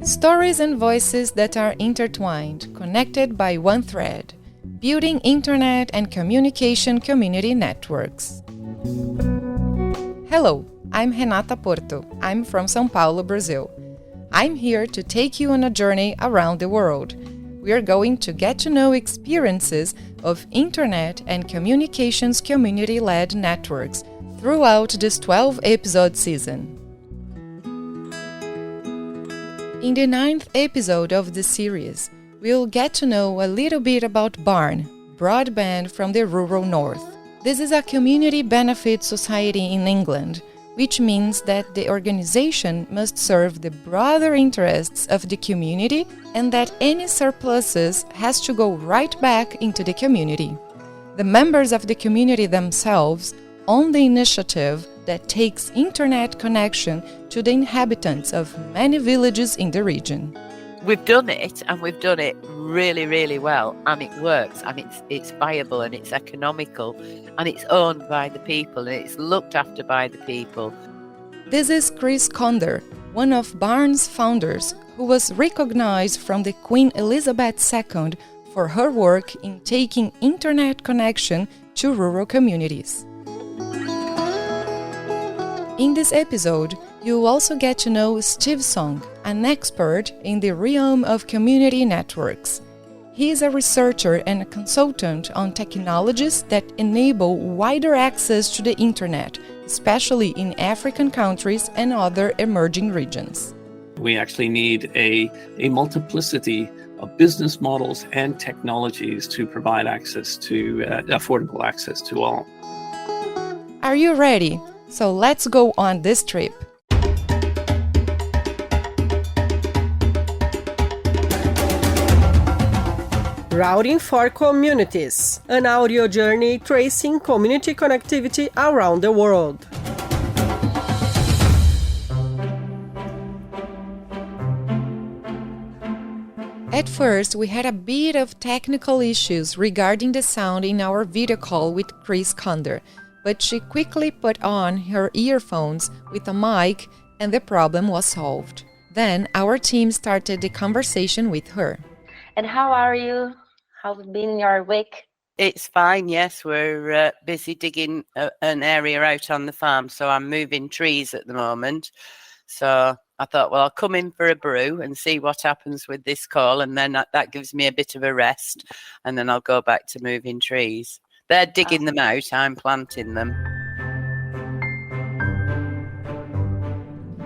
Stories and voices that are intertwined, connected by one thread, building internet and communication community networks. Hello, I'm Renata Porto. I'm from São Paulo, Brazil. I'm here to take you on a journey around the world. We are going to get to know experiences of internet and communications community-led networks throughout this 12-episode season. In the 9th episode of the series, we'll get to know a little bit about B4RN, Broadband from the Rural North. This is a community benefit society in England, which means that the organization must serve the broader interests of the community and that any surpluses has to go right back into the community. The members of the community themselves own the initiative that takes internet connection to the inhabitants of many villages in the region. We've done it, and we've done it really, really well, and it works, and it's viable, and it's economical, and it's owned by the people, and it's looked after by the people. This is Chris Conder, one of B4RN's founders, who was recognized from the Queen Elizabeth II for her work in taking internet connection to rural communities. In this episode, you'll also get to know Steve Song, an expert in the realm of community networks. He is a researcher and a consultant on technologies that enable wider access to the internet, especially in African countries and other emerging regions. We actually need a multiplicity of business models and technologies to provide access to affordable access to all. Are you ready? So let's go on this trip. Routing for Communities, an audio journey tracing community connectivity around the world. At first, we had a bit of technical issues regarding the sound in our video call with Chris Conder, but she quickly put on her earphones with a mic and the problem was solved. Then our team started the conversation with her. And how are you? How's been your week? It's fine, yes. We're busy digging an area out on the farm, so I'm moving trees at the moment. So I thought, well, I'll come in for a brew and see what happens with this call, and then that gives me a bit of a rest, and then I'll go back to moving trees. They're digging them out, I'm planting them.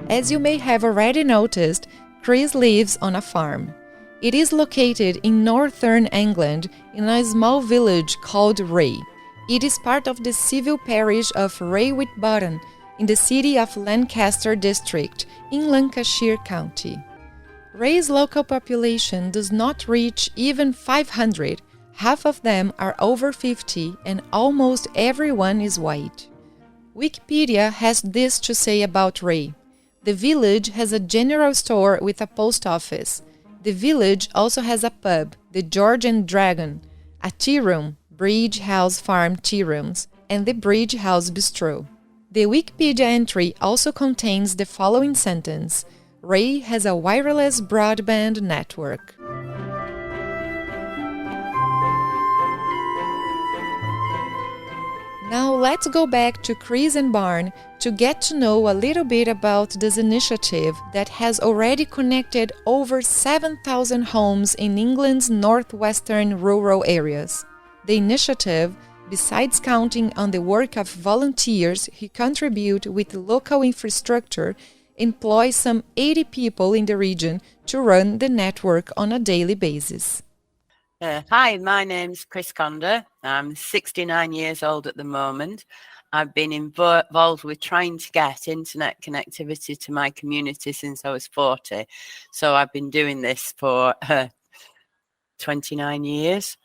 As you may have already noticed, Chris lives on a farm. It is located in northern England in a small village called Ray. It is part of the civil parish of Ray with Button in the city of Lancaster district in Lancashire County. Ray's local population does not reach even 500. Half of them are over 50 and almost everyone is white. Wikipedia has this to say about Ray. The village has a general store with a post office. The village also has a pub, the George and Dragon, a tea room, Bridge House Farm Tea Rooms, and the Bridge House Bistro. The Wikipedia entry also contains the following sentence: Ray has a wireless broadband network. Now let's go back to Chris and B4RN to get to know a little bit about this initiative that has already connected over 7,000 homes in England's northwestern rural areas. The initiative, besides counting on the work of volunteers who contribute with local infrastructure, employs some 80 people in the region to run the network on a daily basis. Hi, my name's Chris Conder. I'm 69 years old at the moment. I've been involved with trying to get internet connectivity to my community since I was 40. So I've been doing this for 29 years.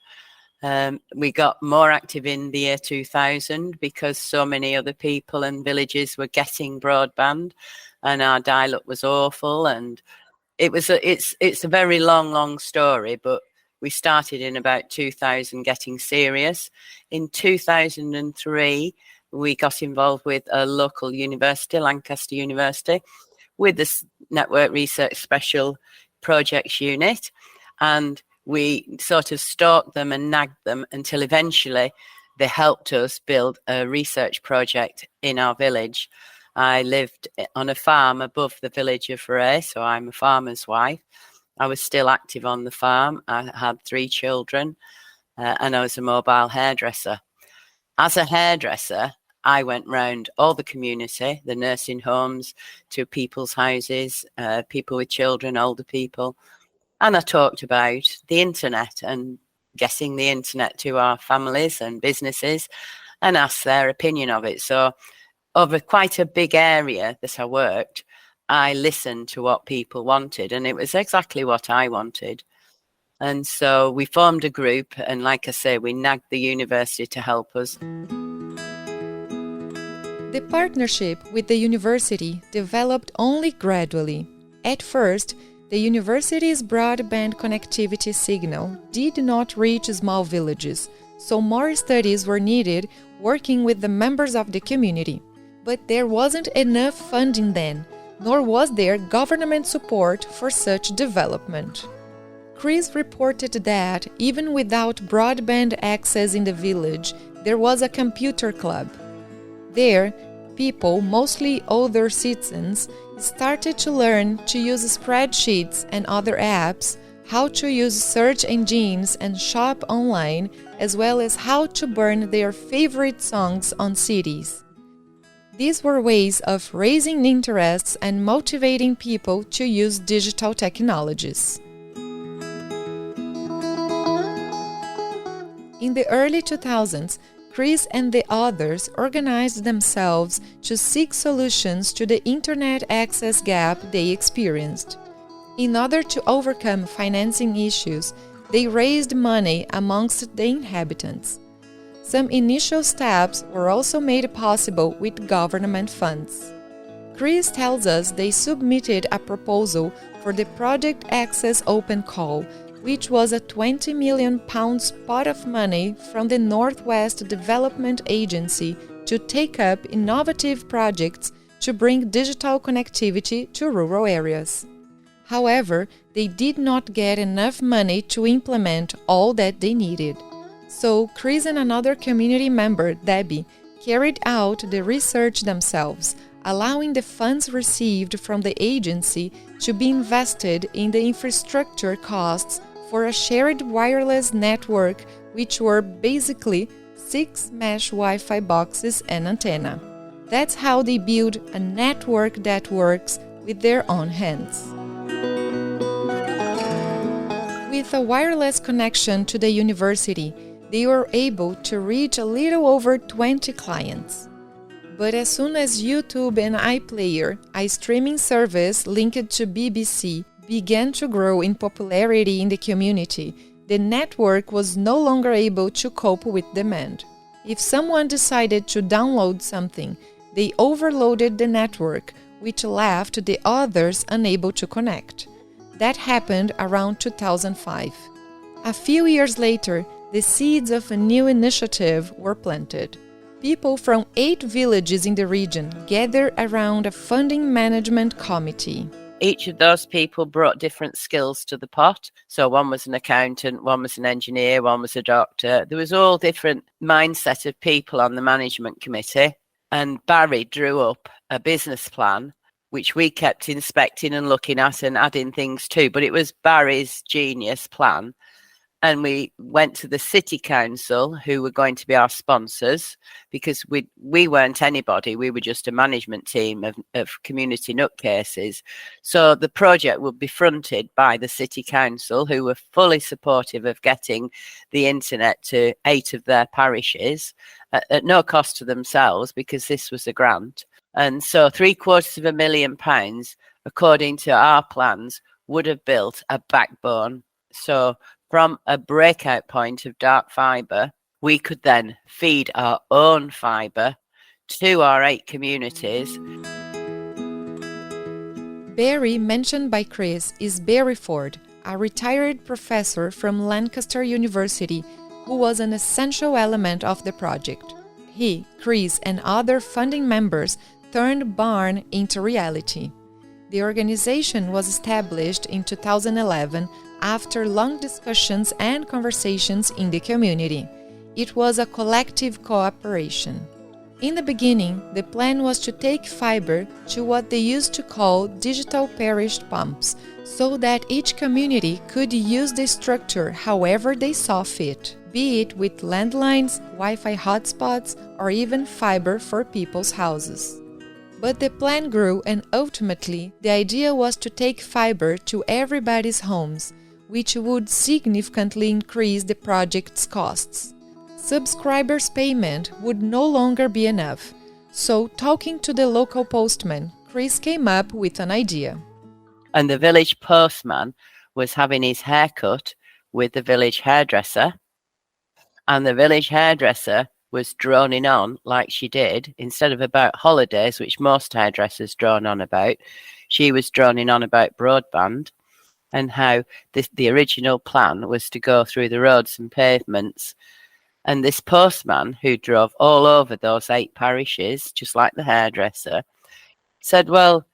We got more active in the year 2000 because so many other people and villages were getting broadband and our dial-up was awful. And it's a very long story, but we started in about 2000 getting serious. In 2003, we got involved with a local university, Lancaster University, with Network Research Special Projects Unit, and we sort of stalked them and nagged them until eventually they helped us build a research project in our village. I lived on a farm above the village of Ray, so I'm a farmer's wife. I was still active on the farm. I had 3 children, and I was a mobile hairdresser. As a hairdresser, I went round all the community, the nursing homes, to people's houses, people with children, older people, and I talked about the internet and getting the internet to our families and businesses and asked their opinion of it. So over quite a big area that I worked, I listened to what people wanted, and it was exactly what I wanted. And so we formed a group, and like I say, we nagged the university to help us. The partnership with the university developed only gradually. At first, the university's broadband connectivity signal did not reach small villages, so more studies were needed working with the members of the community. But there wasn't enough funding then, nor was there government support for such development. Chris reported that even without broadband access in the village, there was a computer club. There, people, mostly older citizens, started to learn to use spreadsheets and other apps, how to use search engines and shop online, as well as how to burn their favorite songs on CDs. These were ways of raising interests and motivating people to use digital technologies. In the early 2000s, Chris and the others organized themselves to seek solutions to the internet access gap they experienced. In order to overcome financing issues, they raised money amongst the inhabitants. Some initial steps were also made possible with government funds. Chris tells us they submitted a proposal for the Project Access Open Call, which was a £20 million pot of money from the Northwest Development Agency to take up innovative projects to bring digital connectivity to rural areas. However, they did not get enough money to implement all that they needed. So Chris and another community member, Debbie, carried out the research themselves, allowing the funds received from the agency to be invested in the infrastructure costs for a shared wireless network, which were basically 6 mesh Wi-Fi boxes and antenna. That's how they build a network that works with their own hands. With a wireless connection to the university, they were able to reach a little over 20 clients. But as soon as YouTube and iPlayer, a streaming service linked to BBC, began to grow in popularity in the community, the network was no longer able to cope with demand. If someone decided to download something, they overloaded the network, which left the others unable to connect. That happened around 2005. A few years later, the seeds of a new initiative were planted. People from 8 villages in the region gathered around a funding management committee. Each of those people brought different skills to the pot. So one was an accountant, one was an engineer, one was a doctor. There was all different mindset of people on the management committee. And Barry drew up a business plan, which we kept inspecting and looking at and adding things to. But it was Barry's genius plan. And we went to the city council, who were going to be our sponsors, because we weren't anybody. We were just a management team of community nutcases. So the project would be fronted by the city council, who were fully supportive of getting the internet to 8 of their parishes at no cost to themselves, because this was a grant. And so £750,000, according to our plans, would have built a backbone. So from a breakout point of dark fibre, we could then feed our own fibre to our 8 communities. Barry, mentioned by Chris, is Barry Ford, a retired professor from Lancaster University who was an essential element of the project. He, Chris, and other funding members turned Barn into reality. The organization was established in 2011 after long discussions and conversations in the community. It was a collective cooperation. In the beginning, the plan was to take fiber to what they used to call digital parish pumps, so that each community could use the structure however they saw fit, be it with landlines, Wi-Fi hotspots, or even fiber for people's houses. But the plan grew, and ultimately, the idea was to take fiber to everybody's homes, which would significantly increase the project's costs. Subscribers' payment would no longer be enough, so talking to the local postman, Chris came up with an idea. And the village postman was having his hair cut with the village hairdresser, and the village hairdresser was droning on like she did, instead of about holidays, which most hairdressers drone on about, she was droning on about broadband and how the original plan was to go through the roads and pavements. And this postman, who drove all over those 8 parishes, just like the hairdresser, said, well,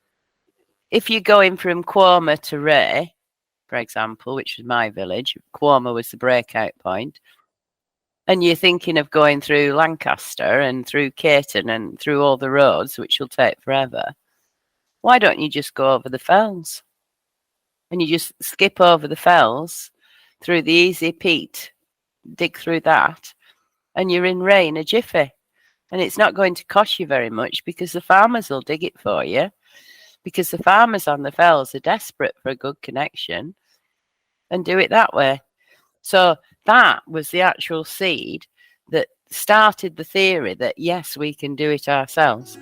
if you're going from Cuomo to Ray, for example, which was my village, Cuomo was the breakout point, and you're thinking of going through Lancaster and through Caton and through all the roads, which will take forever, why don't you just go over the fells? And you just skip over the fells through the easy peat, dig through that, and you're in Ray in a jiffy. And it's not going to cost you very much because the farmers will dig it for you, because the farmers on the fells are desperate for a good connection, and do it that way. So that was the actual seed that started the theory that, yes, we can do it ourselves.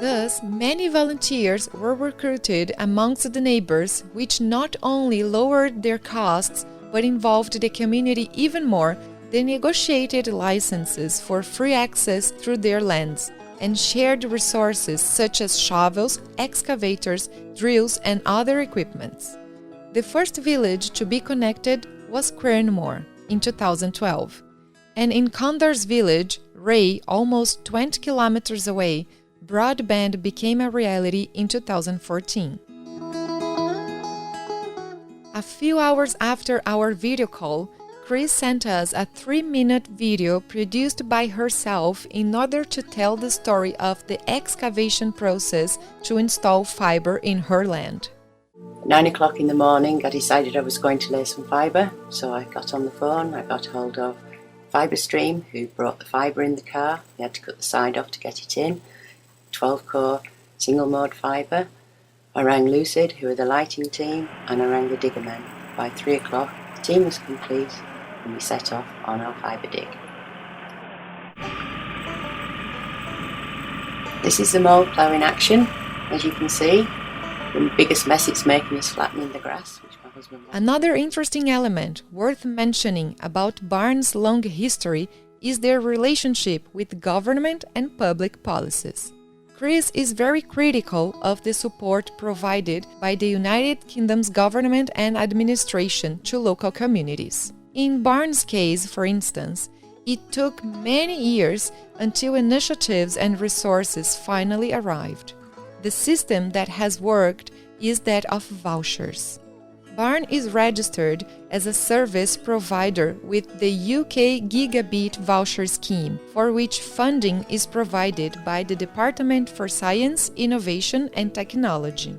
Thus, many volunteers were recruited amongst the neighbors, which not only lowered their costs, but involved the community even more. They negotiated licenses for free access through their lands and shared resources such as shovels, excavators, drills, and other equipments. The first village to be connected was Cranmore in 2012, and in Conder's village, Ray, almost 20 kilometers away, Broadband became a reality in 2014. A few hours after our video call, Chris sent us a 3-minute video produced by herself in order to tell the story of the excavation process to install fiber in her land. At 9 o'clock in the morning, I decided I was going to lay some fibre, so I got on the phone. I got hold of FibreStream, who brought the fibre in the car. They had to cut the side off to get it in. 12-core single-mode fibre. I rang Lucid, who are the lighting team, and I rang the digger men. By 3 o'clock, the team was complete, and we set off on our fibre dig. This is the mow plough in action, as you can see. The biggest mess it's making is flattening the grass, which my husband wants. Another interesting element worth mentioning about Barnes' long history is their relationship with government and public policies. Chris is very critical of the support provided by the United Kingdom's government and administration to local communities. In Barnes' case, for instance, it took many years until initiatives and resources finally arrived. The system that has worked is that of vouchers. Barn is registered as a service provider with the UK Gigabit Voucher Scheme, for which funding is provided by the Department for Science, Innovation and Technology.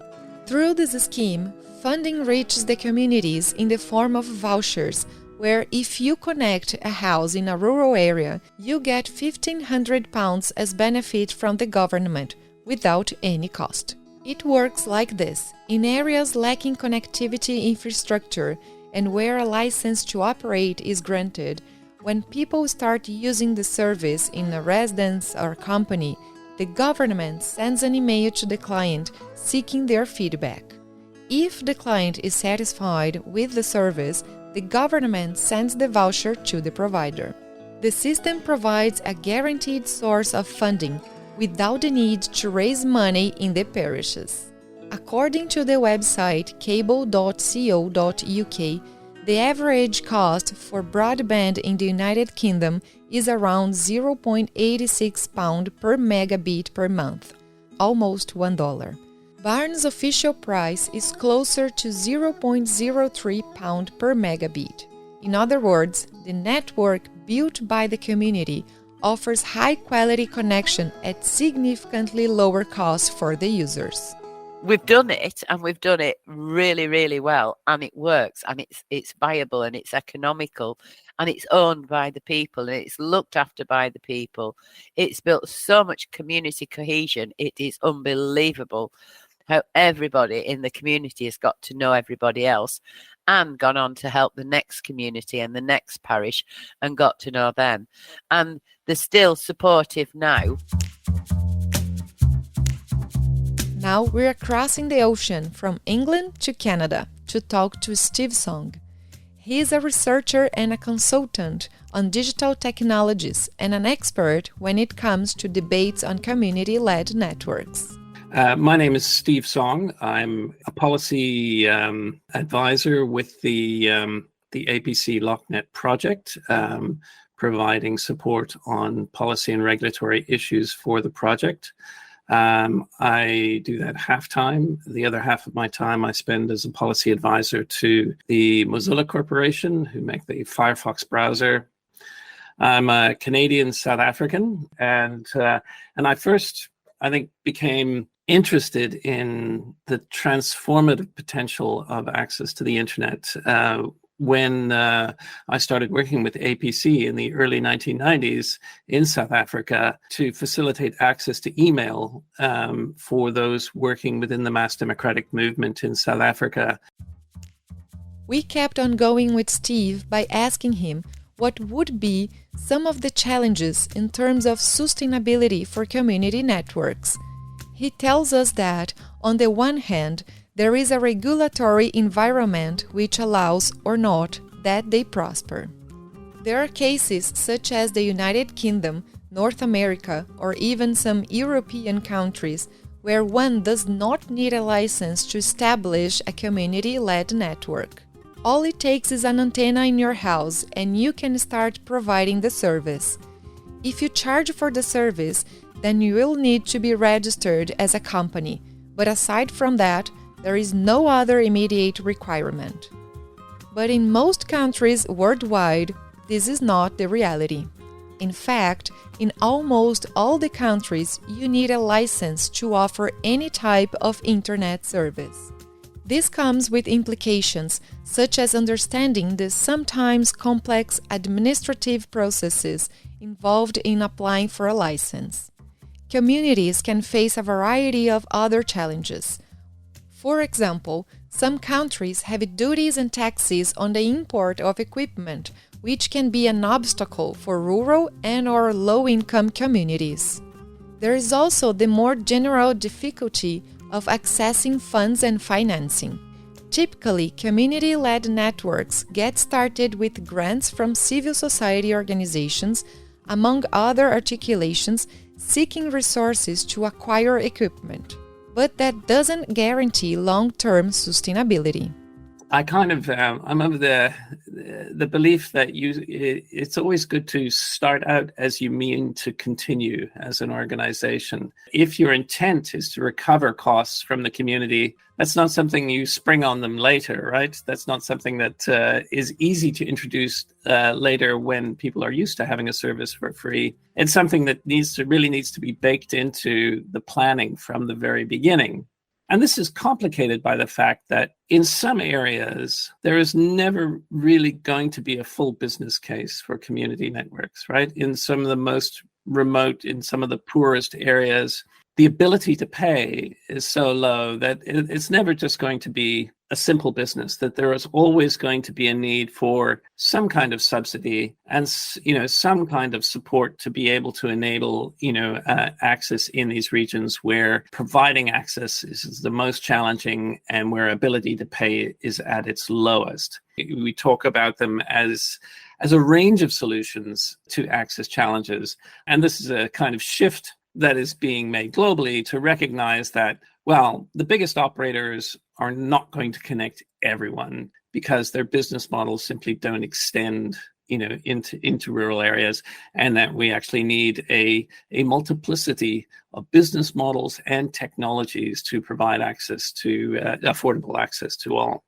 Through this scheme, funding reaches the communities in the form of vouchers, where if you connect a house in a rural area, you get £1,500 as benefit from the government, without any cost. It works like this. In areas lacking connectivity infrastructure and where a license to operate is granted, when people start using the service in a residence or company, the government sends an email to the client seeking their feedback. If the client is satisfied with the service, the government sends the voucher to the provider. The system provides a guaranteed source of funding without the need to raise money in the parishes. According to the website cable.co.uk, the average cost for broadband in the United Kingdom is around £0.86 per megabit per month. almost $1. Barnes' official price is closer to 0.03 pound per megabit. In other words, the network built by the community offers high-quality connection at significantly lower cost for the users. We've done it, and we've done it really, really well, and it works, and it's viable, and it's economical, and it's owned by the people, and it's looked after by the people. It's built so much community cohesion. It is unbelievable how everybody in the community has got to know everybody else and gone on to help the next community and the next parish and got to know them. And they're still supportive now. Now we're crossing the ocean from England to Canada to talk to Steve Song. He is a researcher and a consultant on digital technologies and an expert when it comes to debates on community-led networks. My name is Steve Song. I'm a policy advisor with the APC LockNet project, providing support on policy and regulatory issues for the project. I do that half-time. The other half of my time I spend as a policy advisor to the Mozilla Corporation, who make the Firefox browser. I'm a Canadian South African, and I first, I think, became interested in the transformative potential of access to the internet when I started working with APC in the early 1990s in South Africa to facilitate access to email for those working within the mass democratic movement in South Africa. We kept on going with Steve by asking him what would be some of the challenges in terms of sustainability for community networks. He tells us that, on the one hand, there is a regulatory environment which allows or not that they prosper. There are cases such as the United Kingdom, North America, or even some European countries where one does not need a license to establish a community-led network. All it takes is an antenna in your house and you can start providing the service. If you charge for the service, then you will need to be registered as a company, but aside from that, there is no other immediate requirement. But in most countries worldwide, this is not the reality. In fact, in almost all the countries, you need a license to offer any type of internet service. This comes with implications such as understanding the sometimes complex administrative processes involved in applying for a license. Communities can face a variety of other challenges. For example, some countries have duties and taxes on the import of equipment, which can be an obstacle for rural and/or low-income communities. There is also the more general difficulty of accessing funds and financing. Typically, community-led networks get started with grants from civil society organizations, among other articulations, seeking resources to acquire equipment. But that doesn't guarantee long-term sustainability. I kind of I'm of the belief that it's always good to start out as you mean to continue as an organization. If your intent is to recover costs from the community, that's not something you spring on them later, right? That's not something that is easy to introduce later when people are used to having a service for free. It's something that really needs to be baked into the planning from the very beginning. And this is complicated by the fact that in some areas, there is never really going to be a full business case for community networks, right? In some of the most remote, in some of the poorest areas, the ability to pay is so low that it's never just going to be a simple business, that there is always going to be a need for some kind of subsidy and, some kind of support to be able to enable, access in these regions where providing access is the most challenging and where ability to pay is at its lowest. We talk about them as a range of solutions to access challenges. And this is a kind of shift that is being made globally to recognize that, well, the biggest operators are not going to connect everyone because their business models simply don't extend into rural areas, and that we actually need a multiplicity of business models and technologies to provide access to affordable access to all.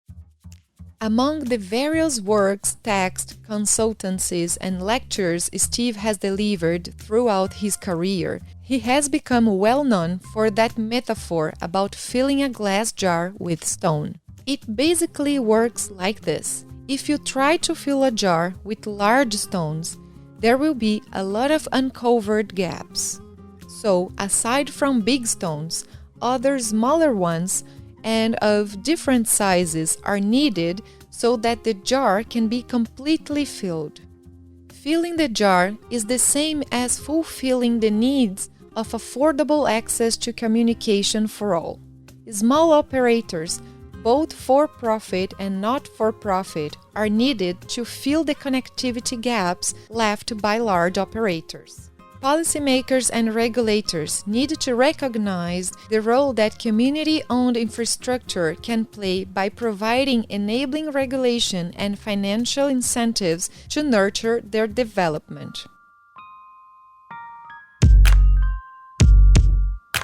Among the various works, texts, consultancies, and lectures Steve has delivered throughout his career, he has become well known for that metaphor about filling a glass jar with stone. It basically works like this. If you try to fill a jar with large stones, there will be a lot of uncovered gaps. So, aside from big stones, other smaller ones and of different sizes are needed so that the jar can be completely filled. Filling the jar is the same as fulfilling the needs of affordable access to communication for all. Small operators, both for-profit and not-for-profit, are needed to fill the connectivity gaps left by large operators. Policymakers and regulators need to recognize the role that community-owned infrastructure can play by providing enabling regulation and financial incentives to nurture their development.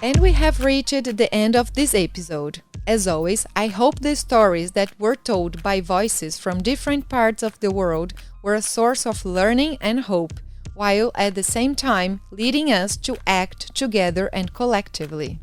And we have reached the end of this episode. As always, I hope the stories that were told by voices from different parts of the world were a source of learning and hope, while at the same time leading us to act together and collectively.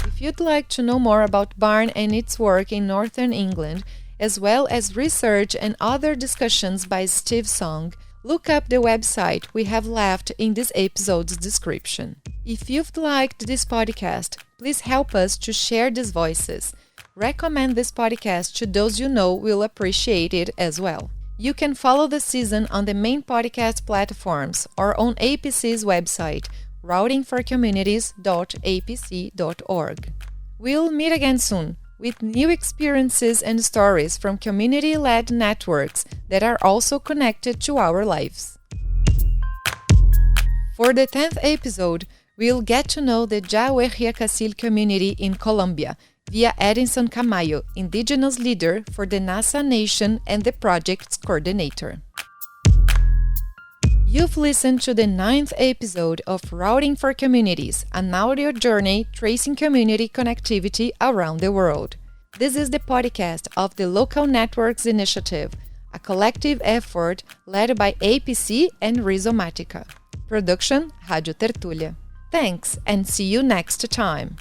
If you'd like to know more about BARN and its work in Northern England, as well as research and other discussions by Steve Song, look up the website we have left in this episode's description. If you've liked this podcast, please help us to share these voices. Recommend this podcast to those you know will appreciate it as well. You can follow the season on the main podcast platforms or on APC's website, routingforcommunities.apc.org. We'll meet again soon with new experiences and stories from community-led networks that are also connected to our lives. For the 10th episode, we'll get to know the Jahuejiacasil community in Colombia via Edinson Camayo, Indigenous leader for the Nasa Nation and the project's coordinator. You've listened to the 9th episode of Routing for Communities, an audio journey tracing community connectivity around the world. This is the podcast of the Local Networks Initiative, a collective effort led by APC and Rhizomatica. Production, Rádio Tertúlia. Thanks, and see you next time.